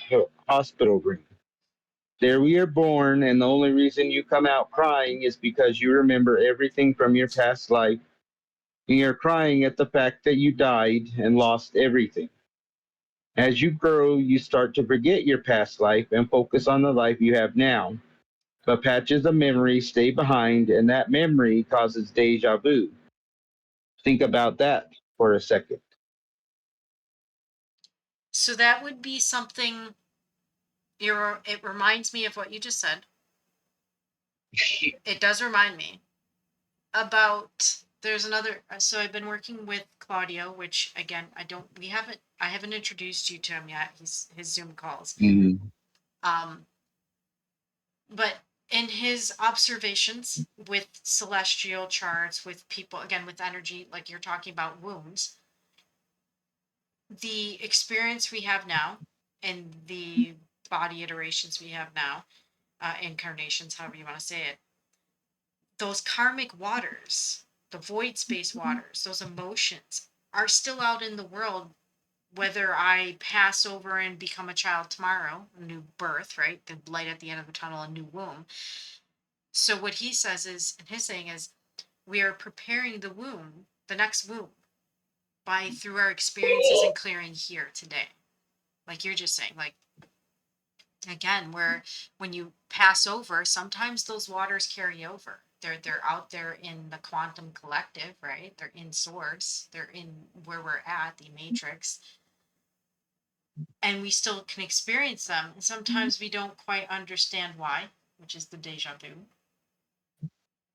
hospital room? There we are born, and the only reason you come out crying is because you remember everything from your past life, and you're crying at the fact that you died and lost everything. As you grow, you start to forget your past life and focus on the life you have now. But patches of memory stay behind, and that memory causes deja vu. Think about that for a second. So that would be something. It reminds me of what you just said. It does remind me about. There's another. So I've been working with Claudio, which again I haven't introduced you to him yet. His Zoom calls. Mhm. Um, but in his observations with celestial charts, with people, again, with energy, like you're talking about wounds, the experience we have now and the body iterations we have now, incarnations, however you want to say it, those karmic waters, the void space waters, those emotions are still out in the world. Whether I pass over and become a child tomorrow, a new birth, right? The light at the end of the tunnel, a new womb. So what he says is, and his saying is, we are preparing the womb, the next womb, by through our experiences and clearing here today. Like you're just saying, like again, where when you pass over, sometimes those waters carry over. They're out there in the quantum collective, right? They're in source. They're in where we're at, the matrix, and we still can experience them. And sometimes we don't quite understand why, which is the deja vu.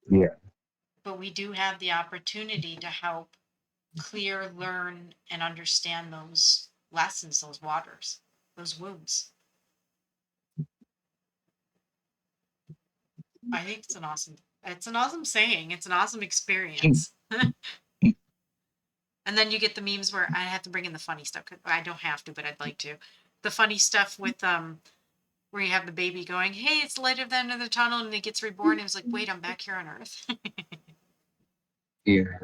Yeah. But we do have the opportunity to help clear, learn, and understand those lessons, those waters, those wounds. I think it's an awesome saying. It's an awesome experience. And then you get the memes where I have to bring in the funny stuff. I don't have to, but I'd like to. The funny stuff with where you have the baby going, "Hey, it's the light at the end of the tunnel," and he gets reborn. And it's like, "Wait, I'm back here on Earth." Yeah.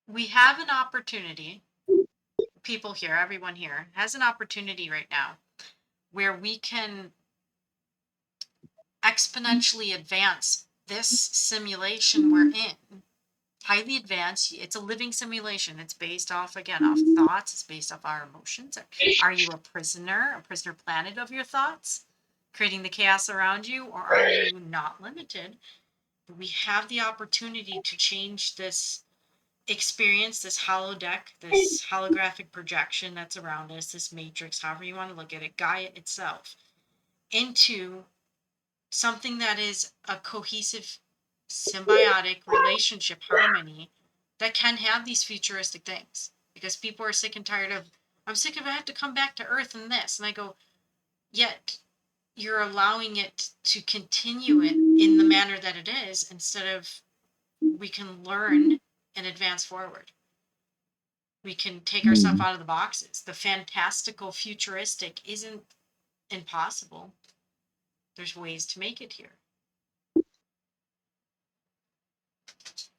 We have an opportunity. People here, everyone here, has an opportunity right now where we can exponentially advance this simulation we're in. Highly advanced. It's a living simulation. It's based off, again, off thoughts. It's based off our emotions. Are you a prisoner planet of your thoughts, creating the chaos around you, or are you not limited? We have the opportunity to change this experience, this holodeck, this holographic projection that's around us, this matrix, however you want to look at it, Gaia itself, into something that is a cohesive, symbiotic relationship harmony that can have these futuristic things. Because people are sick and tired of, I'm sick of I have to come back to Earth and this. And I go, yet you're allowing it to continue it in the manner that it is instead of we can learn and advance forward. We can take ourselves Mhm. out of the boxes. The fantastical futuristic isn't impossible. There's ways to make it here.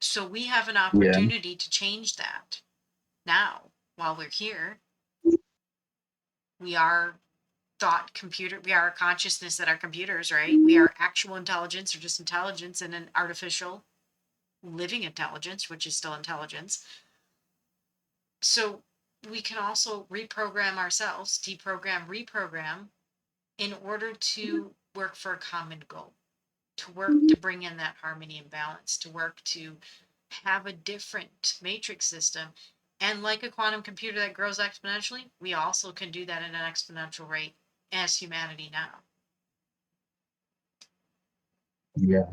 So we have an Yeah. opportunity to change that now while we're here. We are thought computer, we are consciousness that are computers, right? We are actual intelligence or just intelligence in an artificial living intelligence, which is still intelligence. So we can also reprogram ourselves, deprogram, reprogram in order to work for a common goal, to work to bring in that harmony and balance, to work to have a different matrix system. And like a quantum computer that grows exponentially, we also can do that at an exponential rate as humanity now. Yeah.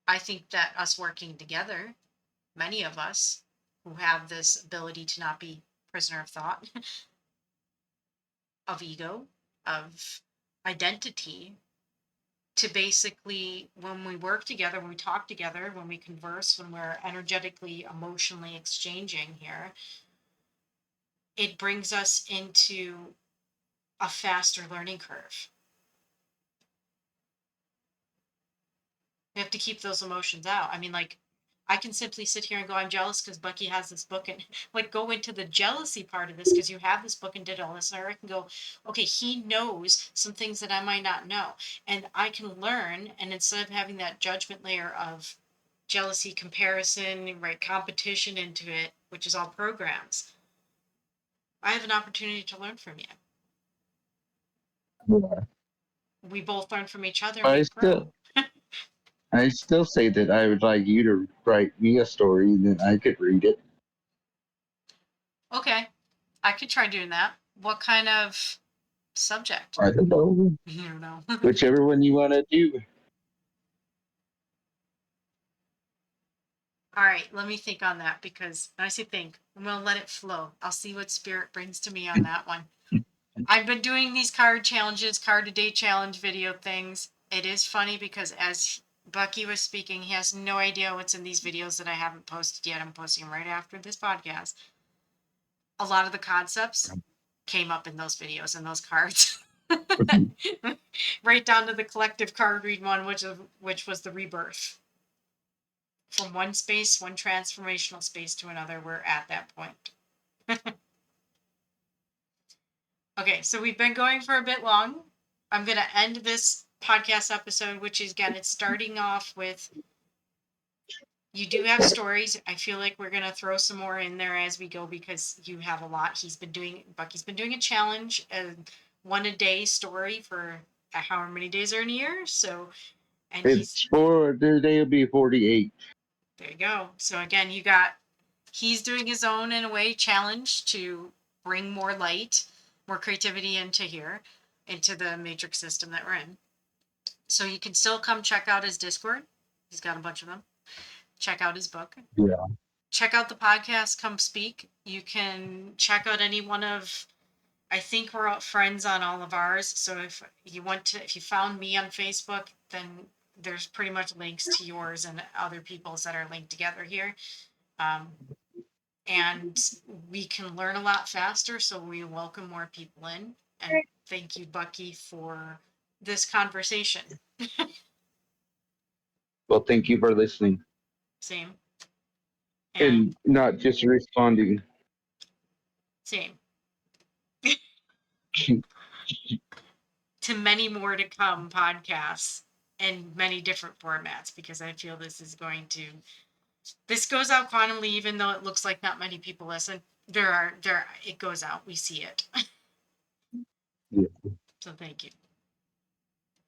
I think that us working together, many of us who have this ability to not be prisoner of thought, of ego, of identity, to basically, when we work together, when we talk together, when we converse, when we're energetically, emotionally exchanging here, it brings us into a faster learning curve. We have to keep those emotions out. I mean, like, I can simply sit here and go, I'm jealous because Bucky has this book, and like go into the jealousy part of this because you have this book and did all this. Or I can go, okay, he knows some things that I might not know. And I can learn. And instead of having that judgment layer of jealousy, comparison, right, competition into it, which is all programs. I have an opportunity to learn from you. Yeah. We both learn from each other and I we grow. still, I still say that I would like you to write me a story, and then I could read it. Okay, I could try doing that. What kind of subject? I don't know, You don't know. whichever one you want to do. All right, let me think on that because when I say think, I'm going to let it flow. I'll see what spirit brings to me on that one. I've been doing these card challenges, card a day challenge video things. It is funny because as Bucky was speaking, he has no idea what's in these videos that I haven't posted yet. I'm posting them right after this podcast. A lot of the concepts came up in those videos and those cards. Right down to the collective card read one, which was the rebirth. From one space, one transformational space to another, we're at that point. Okay, so we've been going for a bit long. I'm going to end this podcast episode, which is, again, it's starting off with you do have stories. I feel like we're going to throw some more in there as we go because you have a lot. Bucky's been doing a challenge, a one a day story for however many days are in a year. So, and It's for today will be 48. there you go. So again, he's doing his own, in a way, challenge to bring more light, more creativity into here, into the matrix system that we're in. So you can still come check out his Discord. He's got a bunch of them. Check out his book. Yeah. Check out the podcast, Come Speak. You can check out any one of, I think we're all friends on all of ours. So if you found me on Facebook, then there's pretty much links to yours and other people's that are linked together here. And we can learn a lot faster, so we welcome more people in. And thank you, Bucky, for this conversation. Well, thank you for listening Same. And and not just responding. same. To many more to come podcasts in many different formats, because I feel this goes out quantumly, even though it looks like not many people listen. It goes out. We see it. Yeah. So thank you.